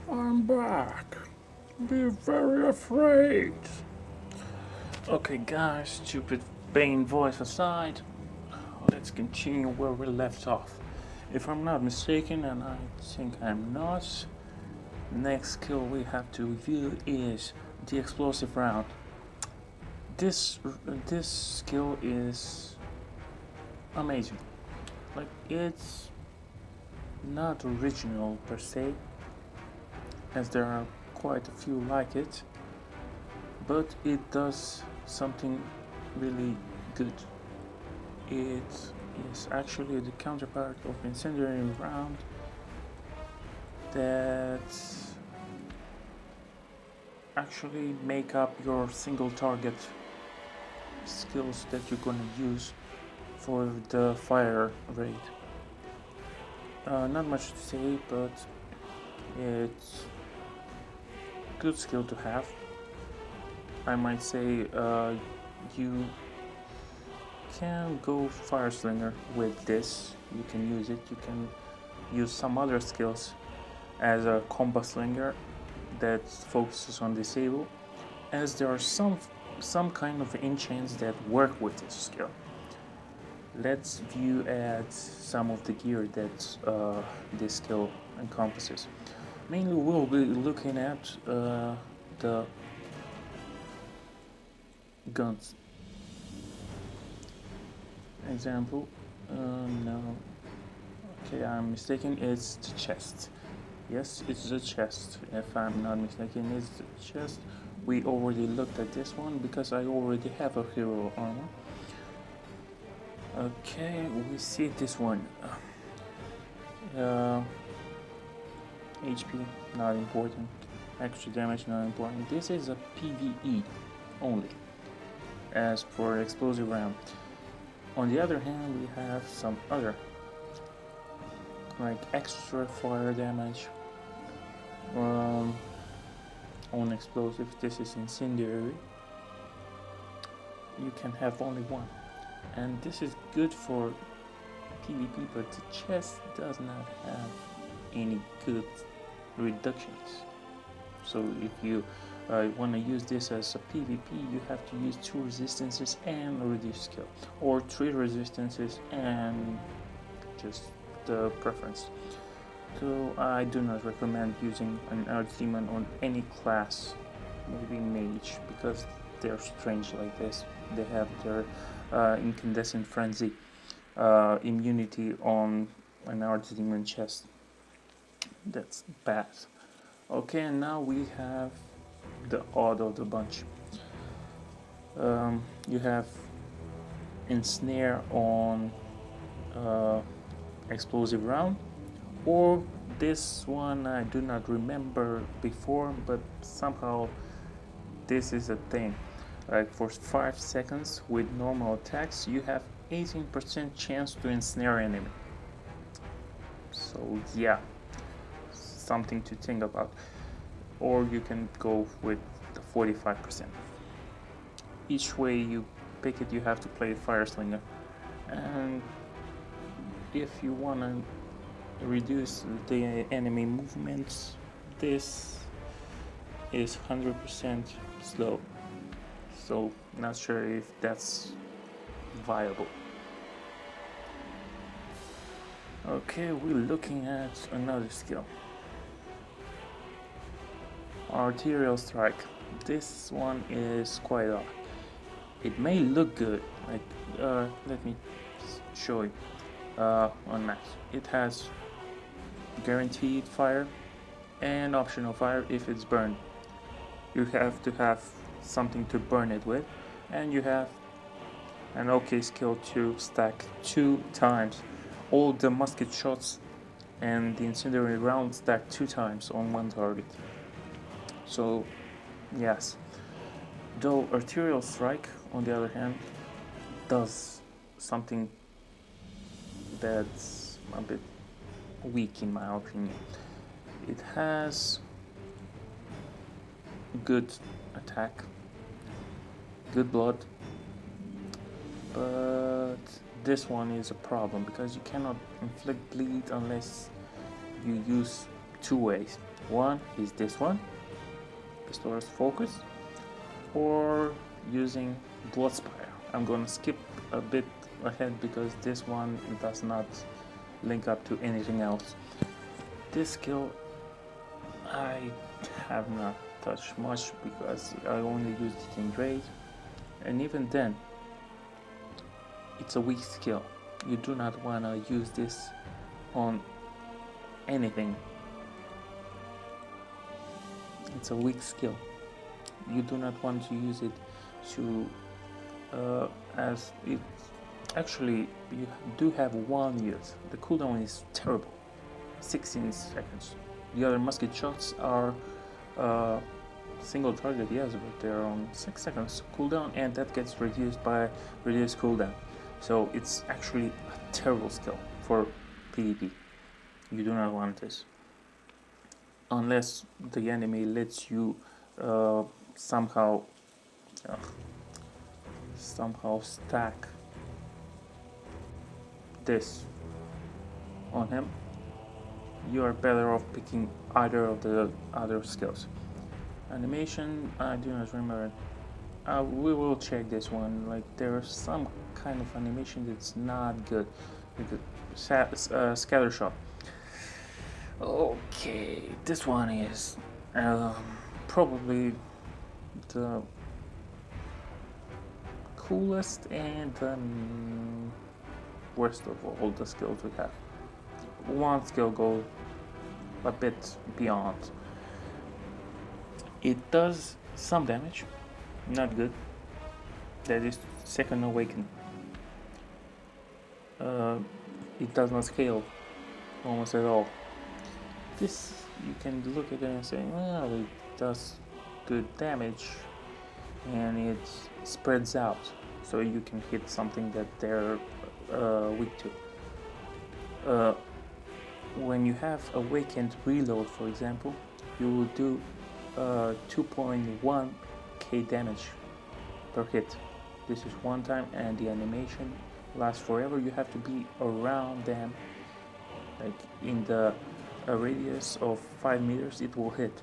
I'm back. Be very afraid. Okay, guys, stupid Bane voice aside, let's continue where we left off. If I'm not mistaken, and I think I'm not, next skill we have to review is the explosive round. This this skill is amazing. Like, it's not original per se, as there are quite a few like it, but it does something really good. It is actually the counterpart of incendiary round that actually make up your single target skills that you're gonna use for the fire raid. Not much to say, but it's good skill to have. I might say you can go fire slinger with this. You can use it. You can use some other skills as a combat slinger that focuses on disable, as there are some kind of enchants that work with this skill. Let's view at some of the gear that this skill encompasses. Mainly we'll be looking at the guns. Example, no, okay, I'm mistaken, it's the chest. Yes, it's the chest. If I'm not mistaken, it's the chest. We already looked at this one because I already have a hero armor. Okay, we see this one. HP, not important. Extra damage, not important. This is a PvE only, as for explosive round. On the other hand, we have some other, like extra fire damage on explosive. This is incendiary. You can have only one, and this is good for PvP, but the chest does not have any good reductions. So if you want to use this as a PvP, you have to use 2 resistances and a reduced skill, or 3 resistances and just the preference. So I do not recommend using an archdemon on any class, maybe mage, because they're strange like this. They have their incandescent frenzy immunity on an archdemon chest. That's bad. Okay, and now we have the odd of the bunch. You have ensnare on explosive round, or this one I do not remember before, but somehow this is a thing. Like, for 5 seconds with normal attacks, you have 18% chance to ensnare enemy. So yeah, something to think about. Or you can go with the 45%. Each way you pick it, you have to play fire slinger. And if you want to reduce the enemy movements, this is 100% slow. So not sure if that's viable. Okay, we're looking at another skill. Arterial strike. This one is quite odd. It may look good, like let me show you on max. It has guaranteed fire and optional fire if it's burned. You have to have something to burn it with, and you have an okay skill to stack 2 times all the musket shots and the incendiary round stack 2 times on one target. So yes, though arterial strike on the other hand does something that's a bit weak in my opinion. It has good attack, good blood, but this one is a problem because you cannot inflict bleed unless you use two ways. One is this one, Pistoler's Focus, or using Bloodspire. I'm gonna skip a bit ahead because this one does not link up to anything else. This skill I have not touched much because I only used it in raid, and even then it's a weak skill. You do not want to use this on anything. It's a weak skill. You do not want to use it to as it actually you do have 1 use. The cooldown is terrible, 16 seconds. The other musket shots are single target, yes, but they're on 6 seconds cooldown, and that gets reduced by reduced cooldown. So it's actually a terrible skill for PvP. You do not want this unless the enemy lets you somehow stack this on him. You are better off picking either of the other skills. Animation, I do not remember. We will check this one. Like, there's some kind of animation that's not good. Scatter shot. Okay, this one is probably the coolest and the worst of all the skills we have. One skill goes a bit beyond. It does some damage, not good. That is Second Awaken. It does not scale almost at all. This, you can look at it and say, well, it does good damage and it spreads out, so you can hit something that they're weak to. When you have Awakened Reload, for example, you will do 2.1k damage per hit. This is one time, and the animation lasts forever. You have to be around them, like in the radius of 5 meters it will hit.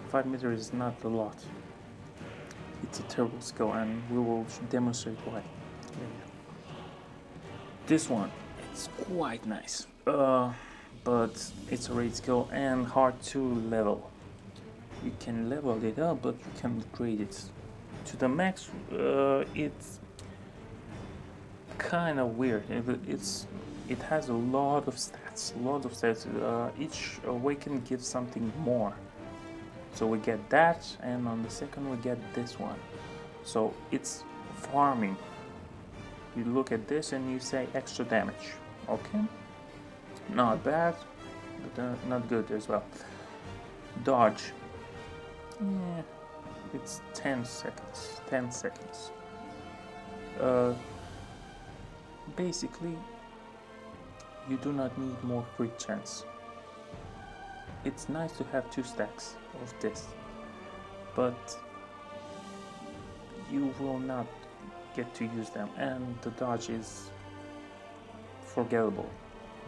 5 meters is not a lot. It's a terrible skill, and we will demonstrate why. This one, it's quite nice, but it's a raid skill and hard to level. You can level it up, but you can grade it to the max. It's kind of weird. It has a lot of stats. Each awaken gives something more. So we get that, and on the second we get this one. So it's farming. You look at this and you say extra damage. Okay, not bad, but not good as well. Dodge. Yeah, it's 10 seconds. 10 seconds. Basically, you do not need more crit chance. It's nice to have 2 stacks of this, but you will not get to use them, and the dodge is forgettable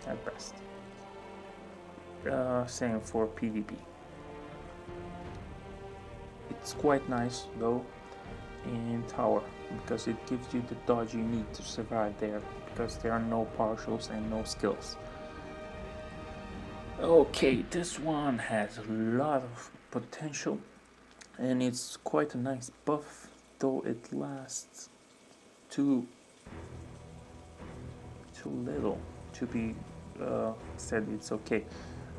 at best. Same for PvP. It's quite nice though in tower, because it gives you the dodge you need to survive there, because there are no partials and no skills. Okay, this one has a lot of potential, and it's quite a nice buff, though it lasts too little to be said it's okay.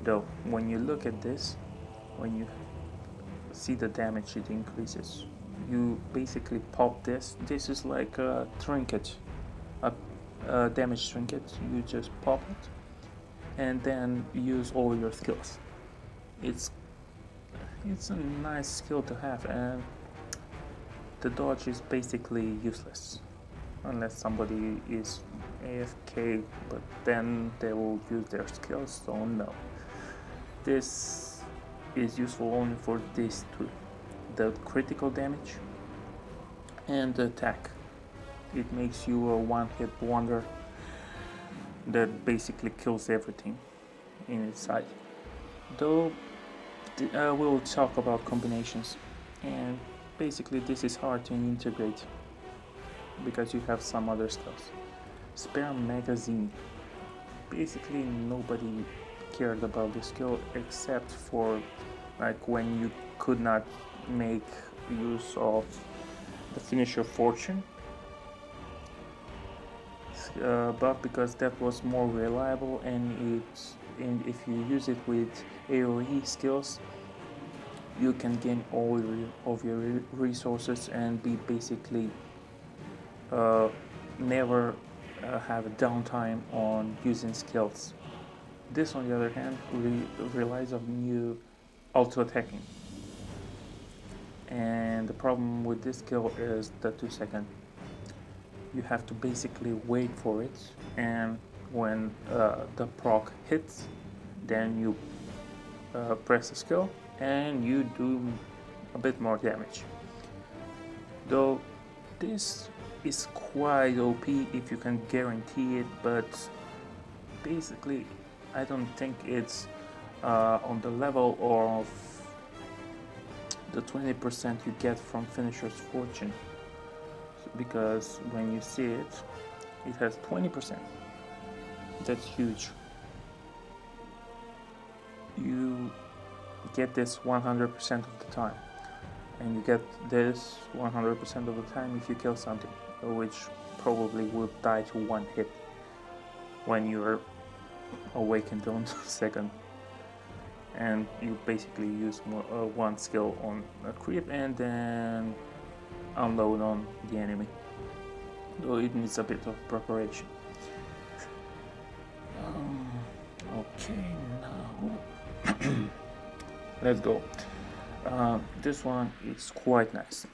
Though when you look at this, when you see the damage it increases, you basically pop this. This is like a trinket, a damage trinket. You just pop it and then use all your skills. It's a nice skill to have, and the dodge is basically useless unless somebody is AFK, but then they will use their skills, so no. This is useful only for these two: the critical damage and the attack. It makes you a one-hit wonder that basically kills everything in its sight. Though we'll talk about combinations, and basically this is hard to integrate because you have some other skills. Spare magazine. Basically nobody cared about the skill except for like when you could not make use of the finisher fortune, but because that was more reliable, and if you use it with AoE skills, you can gain all of your resources and be basically never have a downtime on using skills. This, on the other hand, relies on you auto-attacking. And the problem with this skill is the 2 second. You have to basically wait for it, and when the proc hits, then you press the skill and you do a bit more damage. Though this is quite OP if you can guarantee it, but basically I don't think it's on the level of the 20% you get from Finisher's Fortune, because when you see it, it has 20%. That's huge. You get this 100% of the time, and you get this 100% of the time if you kill something, which probably will die to one hit when you're awakened on the second. And you basically use one skill on a creep and then unload on the enemy, though it needs a bit of preparation. Okay, now let's go. This one is quite nice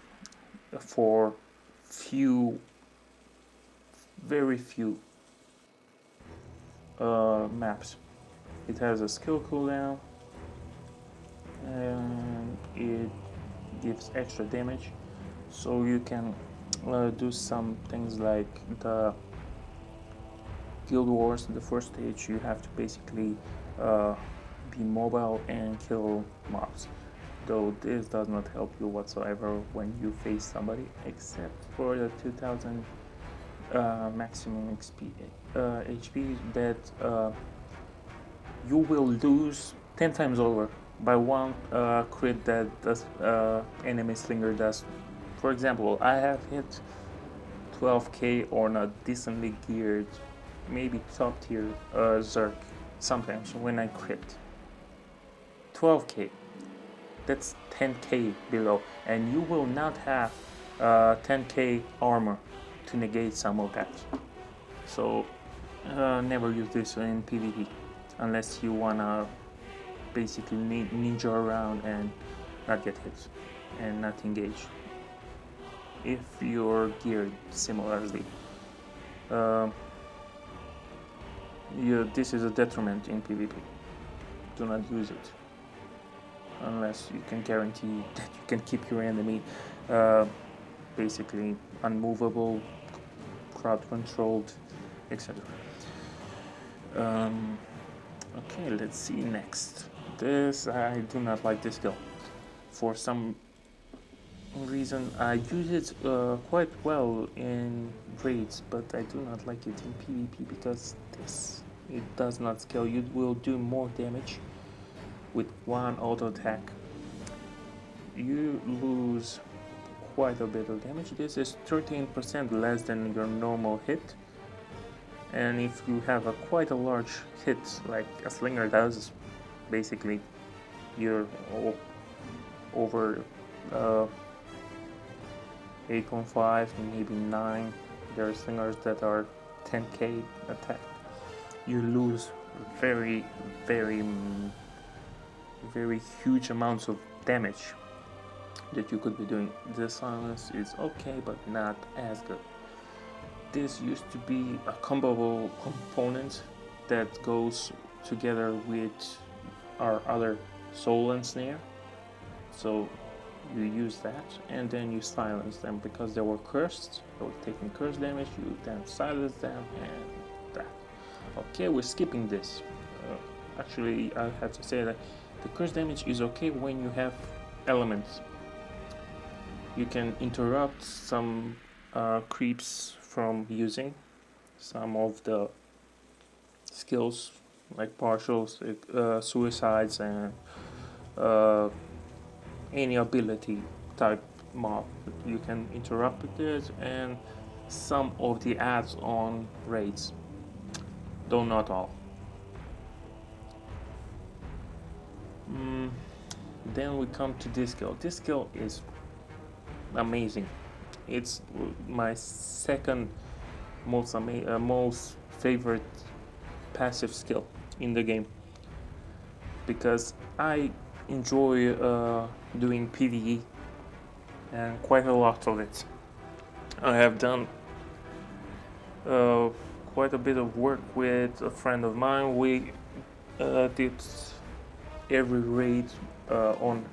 for very few maps. It has a skill cooldown and it gives extra damage, so you can do some things like the Guild Wars. The first stage you have to basically be mobile and kill mobs, though this does not help you whatsoever when you face somebody, except for the 2000 maximum HP that you will lose 10 times over by one crit that this enemy slinger does. For example, I have hit 12k on a decently geared, maybe top tier Zerk sometimes when I crit. 12k, that's 10k below, and you will not have 10k armor to negate some of that. So never use this in PvP unless you wanna basically ninja around and not get hit and not engage. If you're geared similarly, this is a detriment in PvP. Do not use it unless you can guarantee that you can keep your enemy basically unmovable, crowd controlled, etc. Okay, let's see next. This, I do not like this skill. For some reason I use it quite well in raids, but I do not like it in PvP because it does not scale. You will do more damage with one auto attack. You lose quite a bit of damage. This is 13% less than your normal hit, and if you have quite a large hit like a slinger does, basically you're over 8.5, maybe 9. There are slingers that are 10k attack. You lose very huge amounts of damage that you could be doing. The silence is okay, but not as good. This used to be a comboable component that goes together with our other soul and snare, so you use that and then you silence them because they were cursed. They were taking curse damage. You then silence them and that. Okay, we're skipping this. Actually, I have to say that The curse damage is okay when you have elements. You can interrupt some creeps from using some of the skills like partials, suicides, and any ability type mob. You can interrupt it, and some of the adds-on raids, though not all. Then we come to this skill. This skill is amazing. It's my second most favorite passive skill in the game, because I enjoy doing PvE, and quite a lot of it. I have done quite a bit of work with a friend of mine. We did every raid on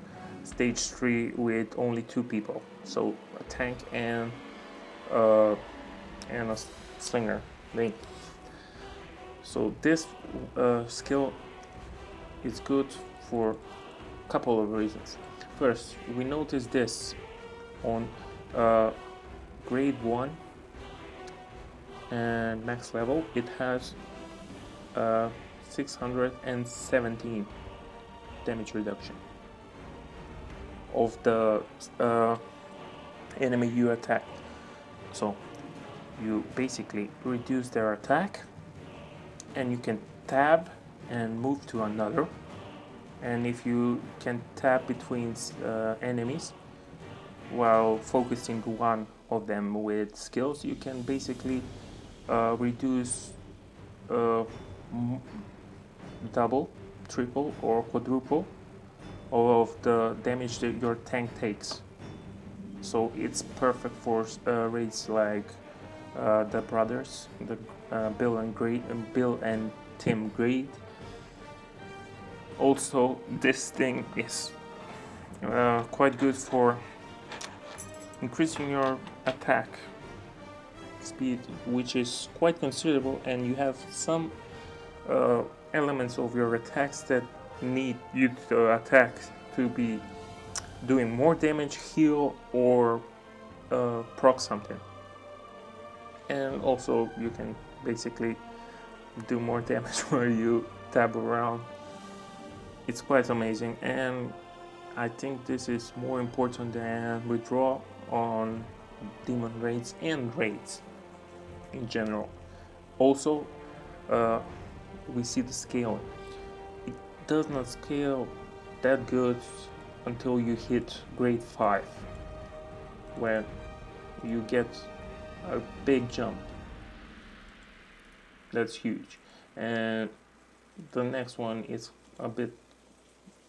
stage 3 with only 2 people, so a tank and a slinger lane. So this skill is good for a couple of reasons. First, we notice this on grade 1 and max level. It has 617 damage reduction of the enemy you attack. So you basically reduce their attack, and you can tab and move to another. And if you can tab between enemies while focusing one of them with skills, you can basically reduce double, triple, or quadruple of the damage that your tank takes. So it's perfect for raids like the brothers, the Bill and Tim Grade. Also, this thing is quite good for increasing your attack speed, which is quite considerable, and you have some elements of your attacks that need you to attack to be doing more damage, heal, or proc something. And also you can basically do more damage where you tab around. It's quite amazing, and I think this is more important than withdraw on demon raids and raids in general. Also, we see the scaling. It does not scale that good until you hit grade 5, where you get a big jump. That's huge. And the next one is a bit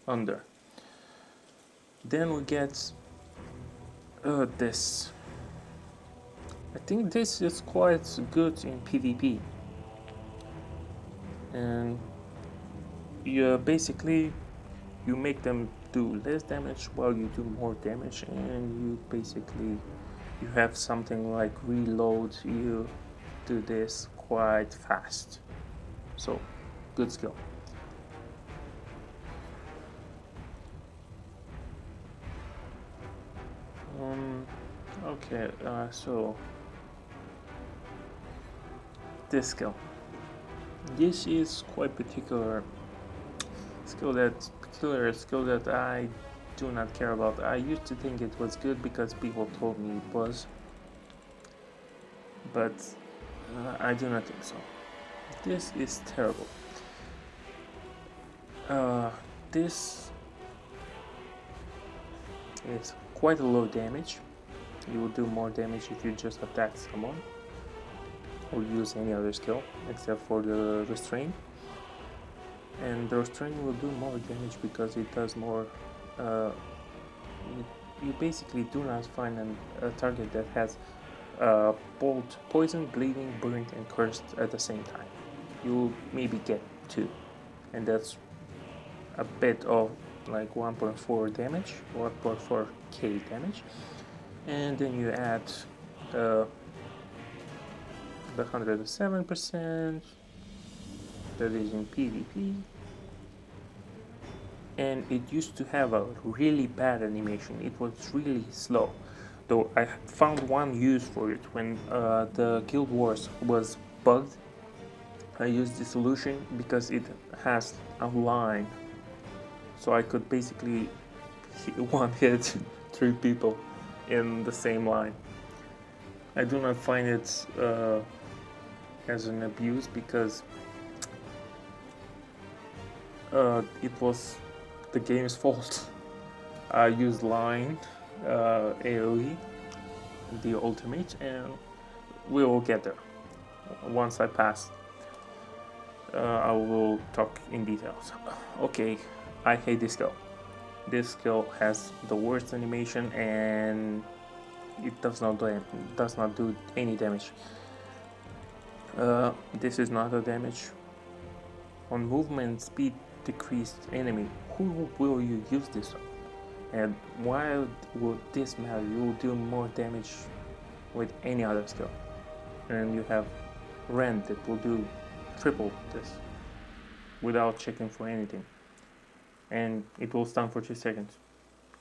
under. Then we get this. I think this is quite good in PvP. And you basically you make them do less damage while you do more damage, and you basically you have something like reload. You do this quite fast. So good skill. Okay, so this skill. This is quite particular skill that I do not care about. I used to think it was good because people told me it was, but I do not think so. This is terrible. This is quite a low damage. You will do more damage if you just attack someone or use any other skill except for the restrain. And the restrain will do more damage because it does more. You basically do not find a target that has bolt, poison, bleeding, burnt, and cursed at the same time. You maybe get 2, and that's a bit of like 1.4 damage, 1.4k damage. And then you add the 107% that is in PvP, and it used to have a really bad animation. It was really slow. Though I found one use for it when the Guild Wars was bugged. I used the solution because it has a line, so I could basically one hit 3 people in the same line. I do not find it as an abuse because it was the game's fault. I used line AoE, the ultimate, and we will get there. Once I pass, I will talk in details. Okay, I hate this skill. This skill has the worst animation and it does not do any damage. This is not a damage. On movement speed decreased enemy, who will you use this on? And why would this matter? You will do more damage with any other skill. And you have Rend that will do triple this without checking for anything. And it will stun for 2 seconds.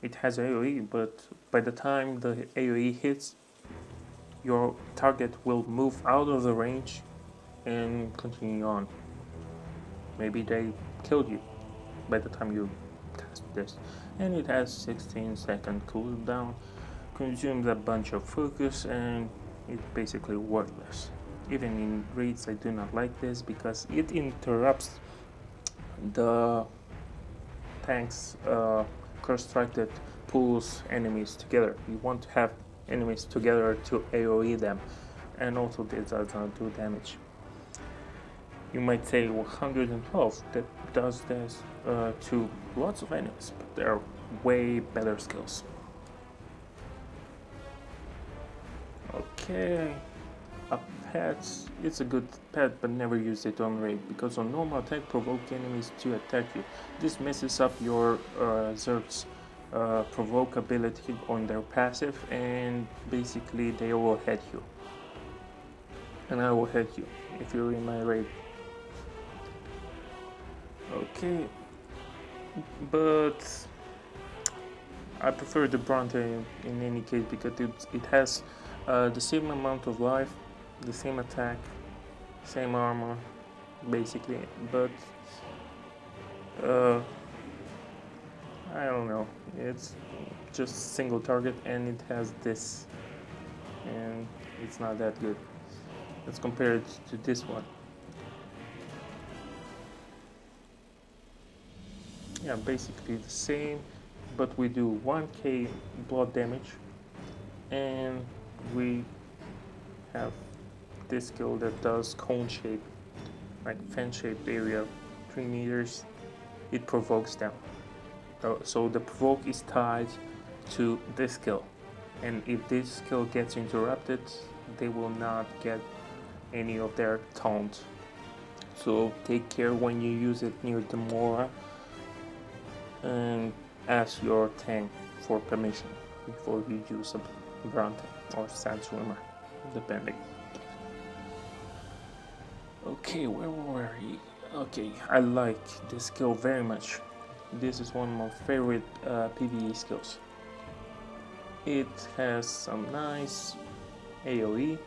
It has AoE, but by the time the AoE hits, your target will move out of the range and continue on. Maybe they killed you by the time you cast this. And it has 16-second cooldown, consumes a bunch of focus, and it's basically worthless. Even in raids I do not like this because it interrupts the tank's curse strike that pulls enemies together. You want to have enemies together to AoE them, and also this does not do damage. You might say 112 that does this to lots of enemies, but there are way better skills. Okay, a pet, it's a good pet, but never use it on raid, because on normal attack provoke enemies to attack you. This messes up your Zerg's provoke ability on their passive, and basically they will head you. And I will head you if you're in my raid. Okay, but I prefer the Bronte in any case because it has the same amount of life, the same attack, same armor, basically, but I don't know, it's just single target and it has this, and it's not that good. Let's compare it to this one. Yeah, basically the same, but we do 1k blood damage, and we have this skill that does cone shape, like fan shaped area, 3 meters. It provokes them. So the provoke is tied to this skill, and if this skill gets interrupted, they will not get any of their taunt. So take care when you use it near the Mora, and ask your tank for permission before you use a Bronte or Sand Swimmer, depending. Okay, where were we? Okay, I like this skill very much. This is one of my favorite PvE skills. It has some nice AoE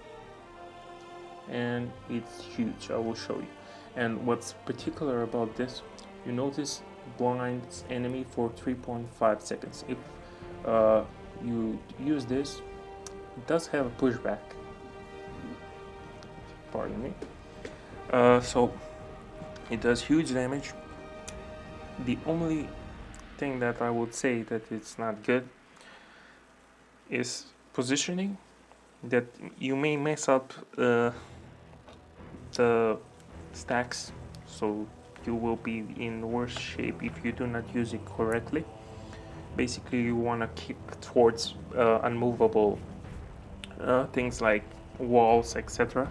and it's huge. I will show you. And what's particular about this, you notice blinds enemy for 3.5 seconds. If you use this, it does have a pushback. Pardon me. So it does huge damage. The only thing that I would say that it's not good is positioning. That you may mess up the stacks, so you will be in worse shape if you do not use it correctly. Basically, you want to keep towards unmovable things like walls, etc.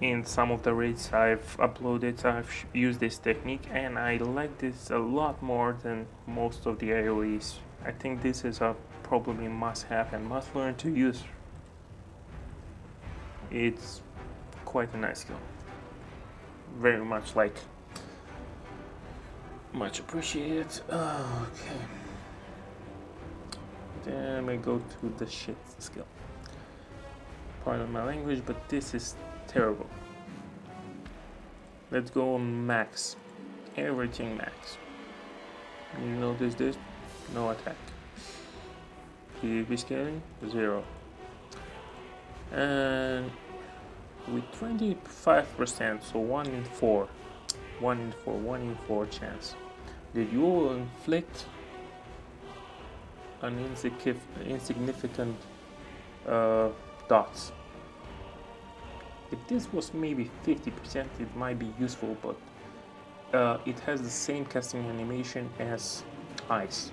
In some of the raids I've uploaded, I've used this technique, and I like this a lot more than most of the AoEs. I think this is a probably must-have and must-learn to use. It's quite a nice skill. Very much like Much appreciated. Okay. Then we go to the shit skill. Pardon my language, but this is terrible. Let's go on max. Everything max. You notice this? No attack. PvP scaling? 0. And with 25%, so 1 in 4. 1 in 4 chance. Did you inflict an insignificant dots? If this was maybe 50%, it might be useful, but it has the same casting animation as ice,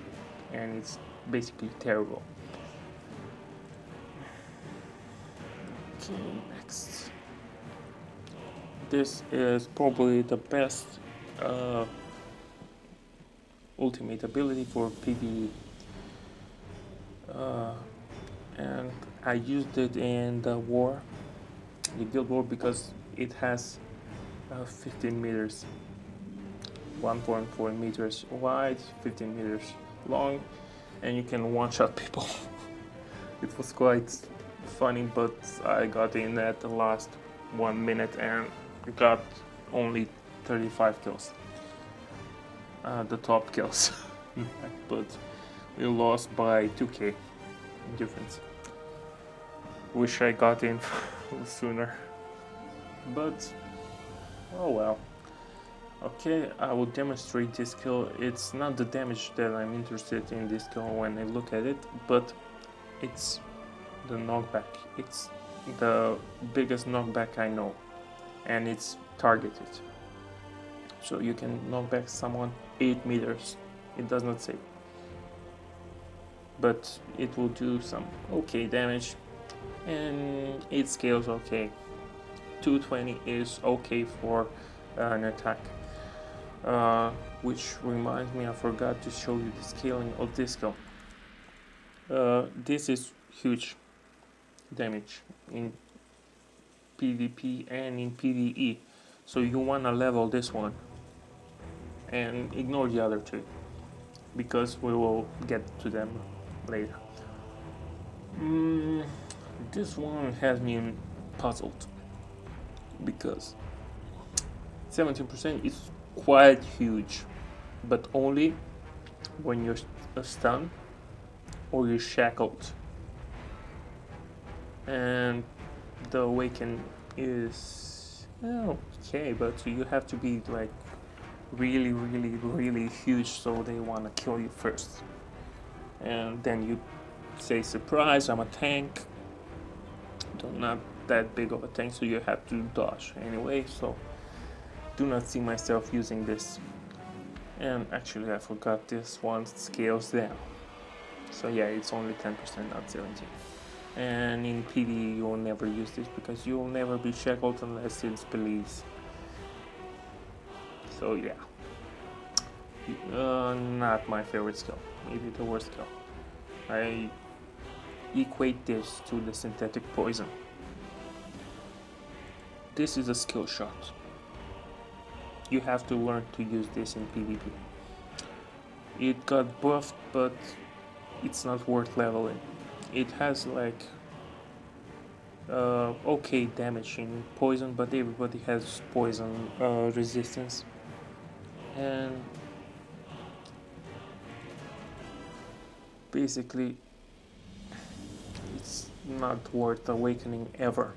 and it's basically terrible. Okay, next. This is probably the best ultimate ability for PvE. And I used it in the guild war, because it has 15 meters, 1.4 meters wide, 15 meters long, and you can one-shot people. It was quite funny, but I got in at the last 1 minute and got only 35 kills. The top kills. But we lost by 2k difference. Wish I got in sooner, but oh well. Okay, I will demonstrate this skill. It's not the damage that I'm interested in this skill when I look at it, but it's the knockback. It's the biggest knockback I know, and it's targeted. So you can knock back someone 8 meters. It does not say, but it will do some okay damage, and it scales okay. 220 is okay for an attack. Which reminds me, I forgot to show you the scaling of this skill. This is huge damage in PvP and in PvE, so you wanna level this one and ignore the other two, because we will get to them later. This one has me puzzled, because 17% is quite huge, but only when you're stunned or you're shackled. And the awaken is okay, but you have to be like really huge, so they want to kill you first, and then you say, surprise, I'm a tank. I'm not that big of a tank, so you have to dodge anyway, so do not see myself using this. And actually I forgot, this one scales down, so yeah, it's only 10%, not 17. And in PvE you will never use this, because you will never be shackled unless it's police. So yeah, not my favorite skill, maybe the worst skill. I equate this to the synthetic poison. This is a skill shot. You have to learn to use this in PvP. It got buffed, but it's not worth leveling. It has like okay damage in poison, but everybody has poison resistance, and basically it's not worth awakening ever.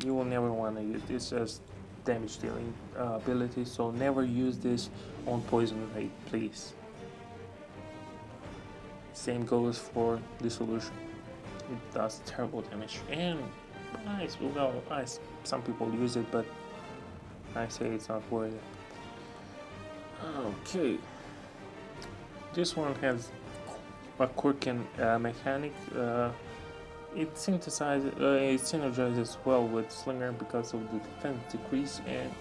You will never want to use this as damage dealing ability, so never use this on poison rate, please. Same goes for dissolution. It does terrible damage. And ice, well, ice, some people use it, but I say it's not worth it. Okay, this one has a quirky mechanic. It synergizes well with Slinger because of the defense decrease, and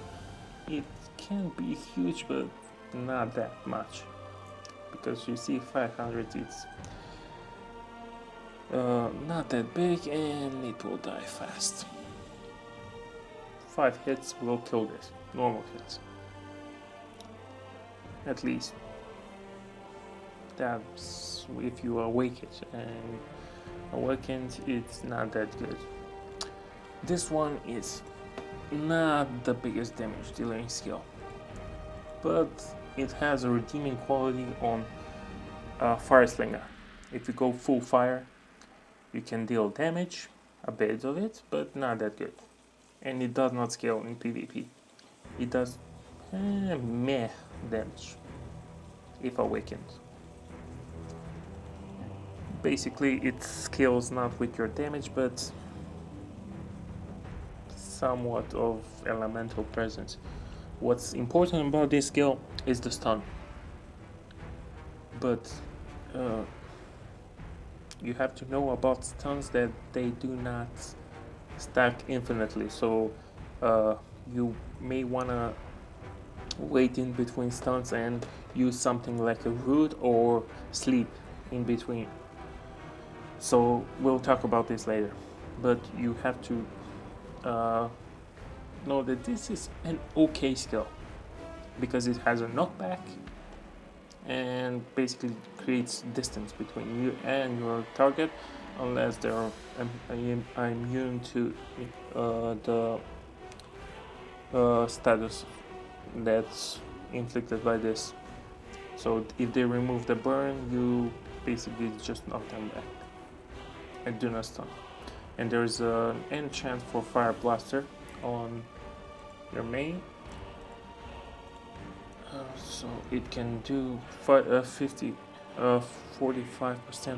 it can be huge, but not that much, because you see 500, it's not that big, and it will die fast. 5 hits will kill this, normal hits. At least. That's if you awake it, and awakened it's not that good. This one is not the biggest damage dealing skill, but it has a redeeming quality on Fire Slinger. If you go full fire, you can deal damage, a bit of it, but not that good. And it does not scale in PvP. It does meh damage if awakened. Basically, it scales not with your damage, but somewhat of elemental presence. What's important about this skill is the stun. But you have to know about stuns that they do not stack infinitely. So you may wanna wait in between stuns and use something like a root or sleep in between. So we'll talk about this later, but you have to know that this is an okay skill because it has a knockback and basically creates distance between you and your target unless they're immune to the status that's inflicted by this. So if they remove the burn, you basically just knock them back and do not stun. And there's an enchant for Fire Blaster on your main, so it can do 45%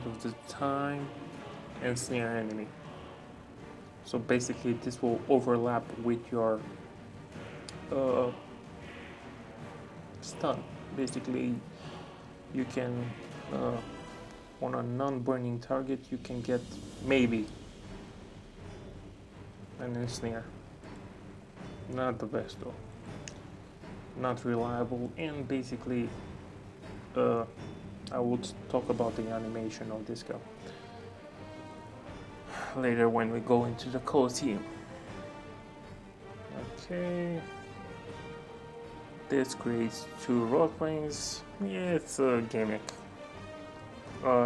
of the time and snare enemy. So basically this will overlap with your stun. Basically you can on a non-burning target you can get maybe an ensnare. Not the best though, not reliable, and basically I will talk about the animation of this guy later when we go into the Colosseum. Okay, this creates 2 road rings. Yeah, it's a gimmick,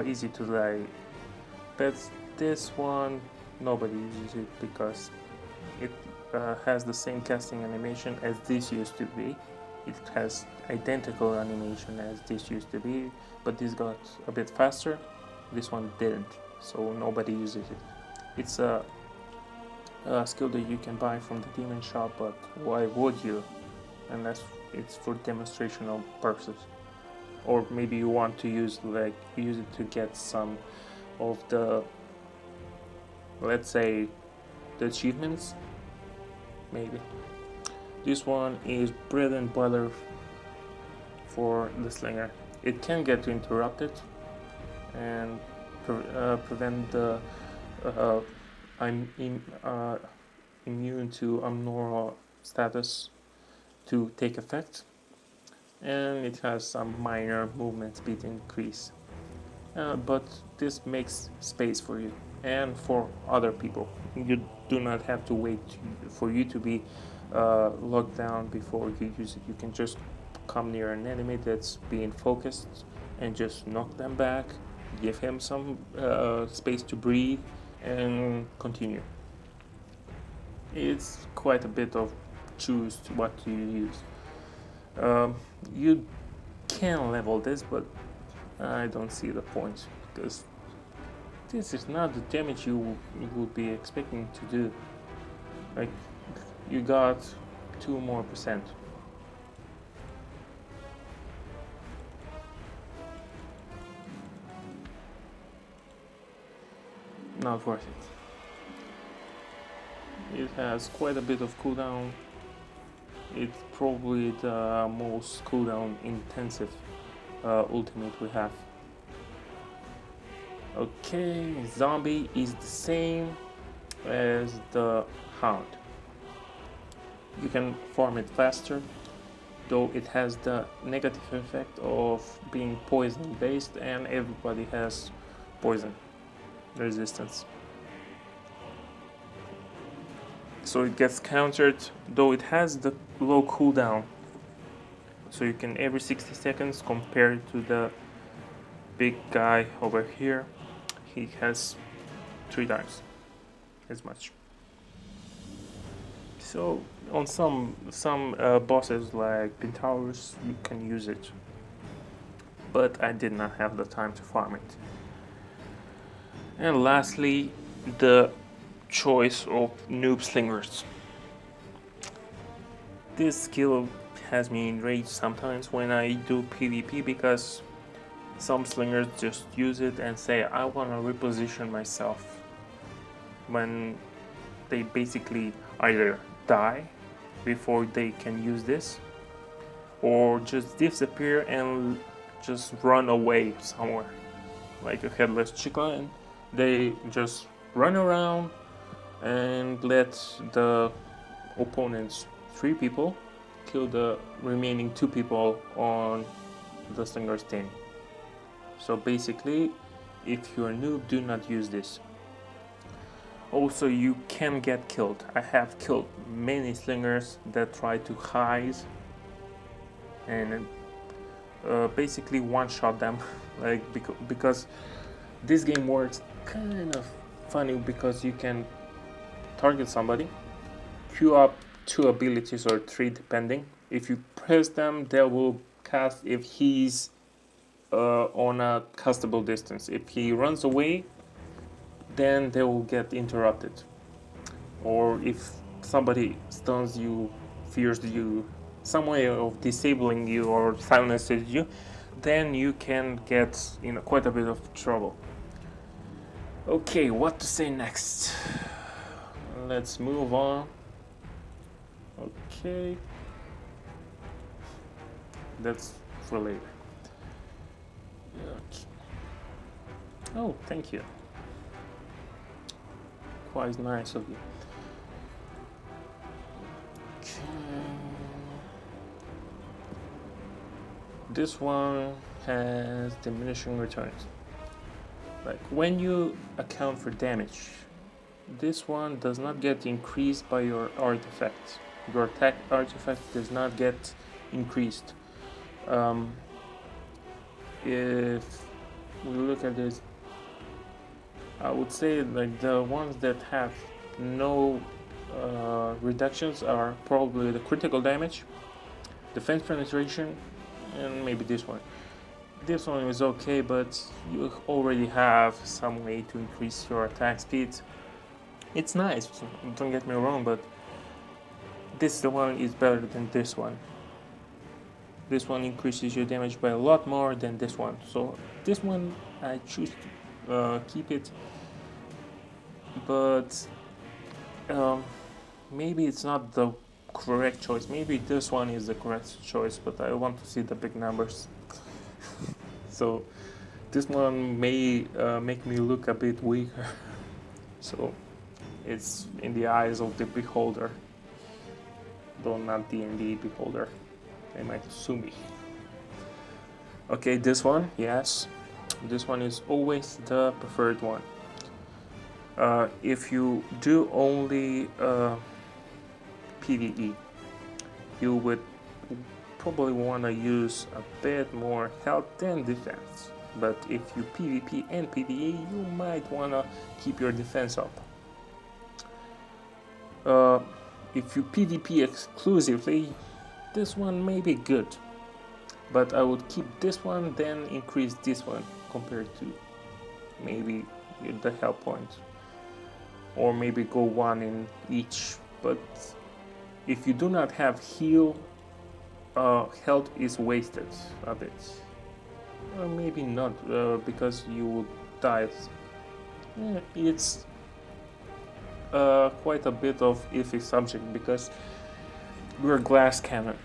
easy to die, but this one nobody uses it because it has the same casting animation as this used to be. It has identical animation as this used to be, but this got a bit faster. This one didn't, so nobody uses it. It's a skill that you can buy from the demon shop, but why would you? Unless it's for demonstrational purposes, or maybe you want to use it to get some of the, let's say, the achievements. Maybe. This one is bread and butter for the slinger. It can get interrupted and prevent the I'm immune to abnormal status to take effect, and it has some minor movement speed increase, but this makes space for you and for other people. You do not have to wait for you to be locked down before you use it. You can just come near an enemy that's being focused and just knock them back, give him some space to breathe, and continue. It's quite a bit of choose what you use. You can level this, but I don't see the point because this is not the damage you would be expecting to do. Like, you got 2% more. Not worth it. It has quite a bit of cooldown. It's probably the most cooldown intensive ultimate we have. Okay, zombie is the same as the hound. You can farm it faster, though it has the negative effect of being poison based, and everybody has poison resistance. so it gets countered, though it has the low cooldown. So you can every 60 seconds compared to the big guy over here, he has 3 times as much. So on some bosses like Pentauros, you can use it, but I did not have the time to farm it. And lastly, the choice of noob slingers. This skill has me enraged sometimes when I do PvP, because some slingers just use it and say, I want to reposition myself, when they basically either die before they can use this, or just disappear and just run away somewhere like a headless chicken. They just run around and let the opponents, 3 people, kill the remaining 2 people on the slinger's team. So basically, if you're a noob, do not use this. Also, you can get killed. I have killed many slingers that try to hide and basically one-shot them. Like because this game works kind of funny, because you can target somebody, queue up 2 abilities or 3 depending. If you press them, they will cast if he's on a castable distance. If he runs away, then they will get interrupted. Or if somebody stuns you, fears you, some way of disabling you or silences you, then you can get in quite a bit of trouble. Okay, what to say next? Let's move on. Okay, that's for later. Okay. Oh, thank you. Quite nice of you. Okay. This one has diminishing returns. Like when you account for damage, this one does not get increased by your artifact. Your attack artifact does not get increased. If we look at this, I would say like the ones that have no reductions are probably the critical damage, defense penetration, and maybe this one. This one is okay, but you already have some way to increase your attack speed. It's nice, don't get me wrong, but this one is better than this one. This one increases your damage by a lot more than this one. So this one I choose to keep it, but maybe it's not the correct choice. Maybe this one is the correct choice, but I want to see the big numbers. So this one may make me look a bit weaker. So it's in the eyes of the beholder, though not D&D beholder. They might sue me. Okay, this one, yes. This one is always the preferred one. If you do only PvE, you would probably want to use a bit more health than defense. But if you PvP and PvE, you might want to keep your defense up. If you PvP exclusively, this one may be good, but I would keep this one, then increase this one compared to maybe the health points, or maybe go one in each. But if you do not have heal, health is wasted a bit. Or maybe not, because you would die. It's quite a bit of iffy subject, because we're glass cannon,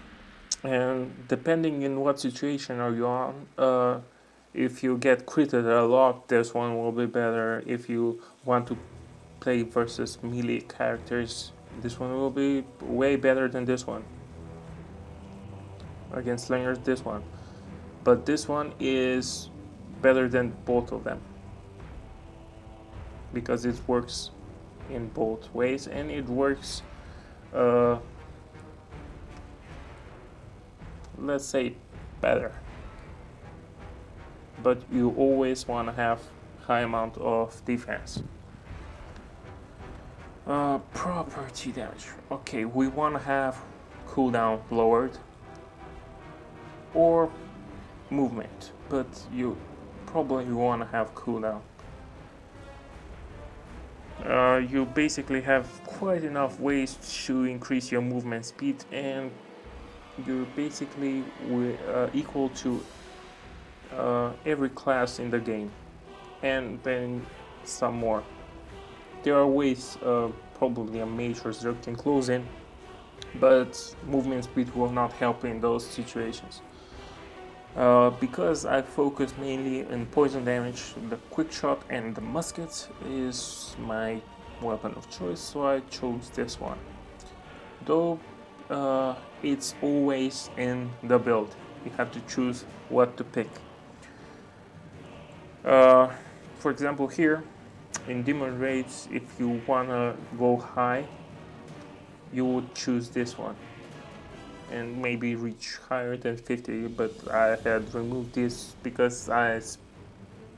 and depending in what situation are you on, if you get critted a lot, this one will be better. If you want to play versus melee characters, this one will be way better than this one. Against slingers, this one. But this one is better than both of them, because it works in both ways, and it works uh, let's say better, but you always want to have high amount of defense. Property damage. Okay, we want to have cooldown lowered or movement, but you probably want to have cooldown. You basically have quite enough ways to increase your movement speed, and you're basically equal to every class in the game, and then some more. There are ways, probably a mage or Zerg can close in, but movement speed will not help in those situations. Because I focus mainly on poison damage, the quick shot and the musket is my weapon of choice, so I chose this one. Though it's always in the build, you have to choose what to pick. For example, here in Demon Raids, if you wanna go high, you would choose this one and maybe reach higher than 50, but I had removed this because I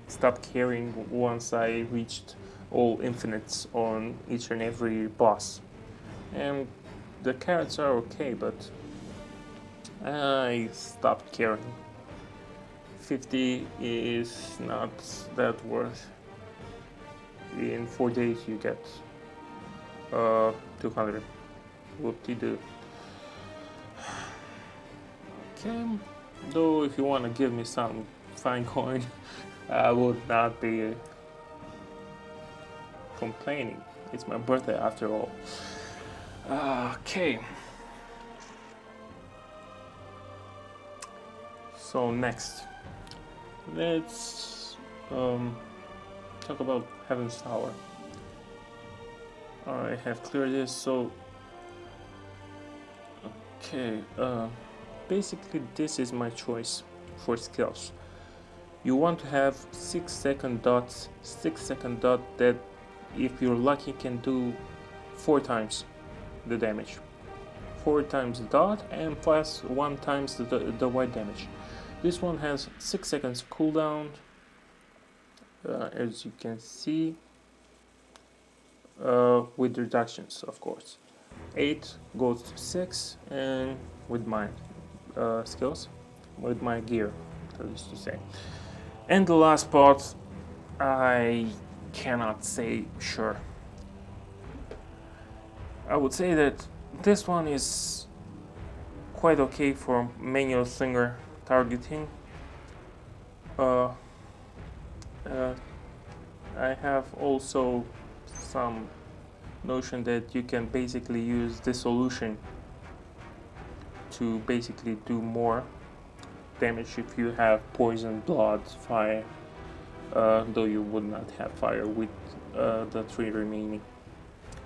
stopped caring once I reached all infinites on each and every boss. And the carrots are okay, but I stopped caring. 50 is not that worth. In 4 days you get 200. Whoop-de-doo. Okay, though if you want to give me some fine coin, I would not be complaining. It's my birthday after all. Okay. So next, let's talk about Heaven's Tower. I have cleared this, so okay. Basically, this is my choice for skills. You want to have 6-second dots, 6-second dot that, if you're lucky, can do 4 times the damage. 4 times the dot and plus 1 times the white damage. This one has 6 seconds cooldown, as you can see, with reductions, of course. 8 goes to 6, and with my skills, with my gear, I used to say. And the last part, I cannot say sure. I would say that this one is quite okay for manual slinger targeting. I have also some notion that you can basically use dissolution to basically do more damage if you have poison, blood, fire, though you would not have fire with the 3 remaining.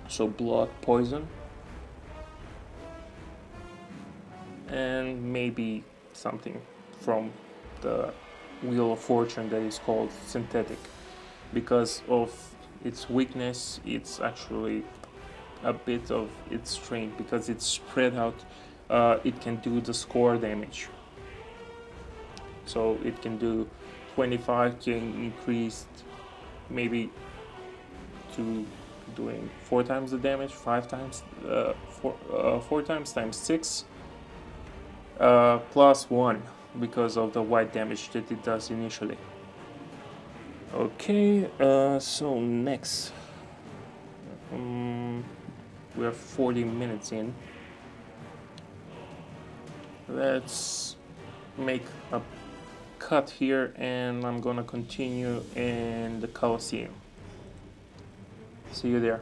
So blood, poison, and maybe something from the Wheel of Fortune that is called synthetic. Because of its weakness, it's actually a bit of its strength, because it's spread out. It can do the score damage, so it can do 25, can increase maybe to doing 4 times the damage, 5 times, 4 times times 6, plus 1 because of the white damage that it does initially. Okay, so next, we are 40 minutes in. Let's make a cut here, and I'm gonna continue in the Colosseum. See you there.